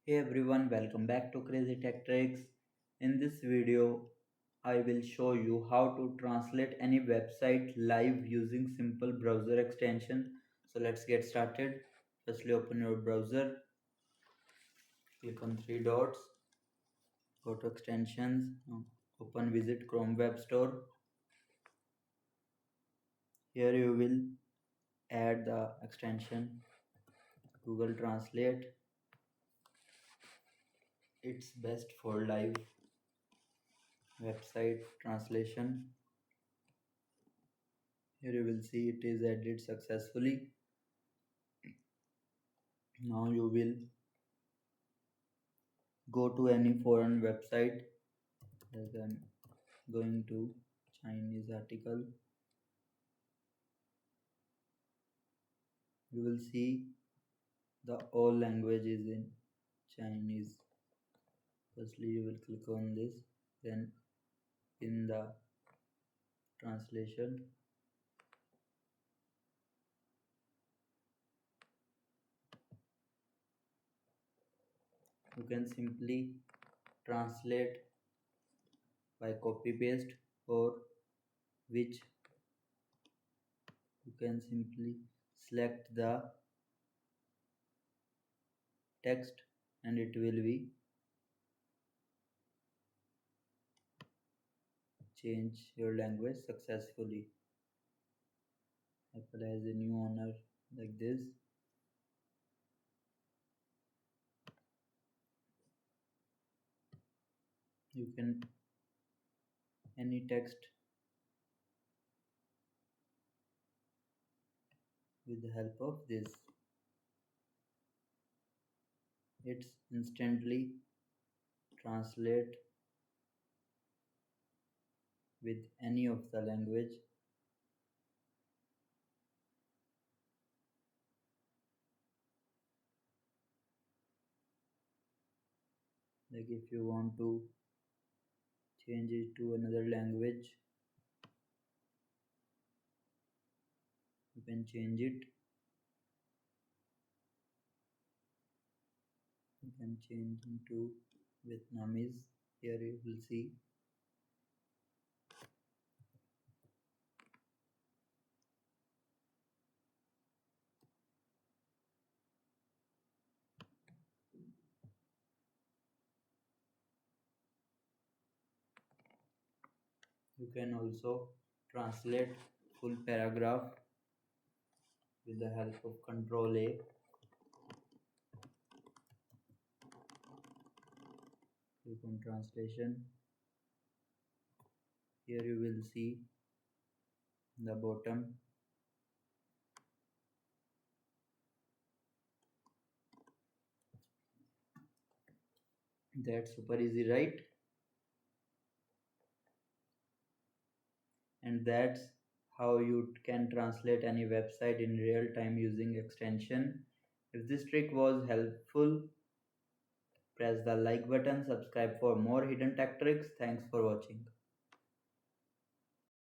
Hey everyone, welcome back to Crazy Tech Tricks. In this video, I will show you how to translate any website live using simple browser extension. So let's get started. Firstly, open your browser, click on three dots, go to extensions, open Visit Chrome Web Store. Here you will add the extension Google Translate. It's best for live website translation. Here you will see it is added successfully. Now you will go to any foreign website, like I'm going to Chinese article. You will see the all languages in Chinese. Firstly you will click on this, then in the translation you can simply translate by copy paste, or which you can simply select the text and it will be change your language successfully. Apple has a new owner, like this. You can any text with the help of this. It's instantly translate with any of the language. Like if you want to change it to another language, you can change it. You can change into Vietnamese. Here you will see. You can also translate full paragraph with the help of Control A. Click on translation. Here you will see the bottom. That's super easy, right? And that's how you can translate any website in real time using extension. If this trick was helpful, press the like button, subscribe for more hidden tech tricks. Thanks for watching.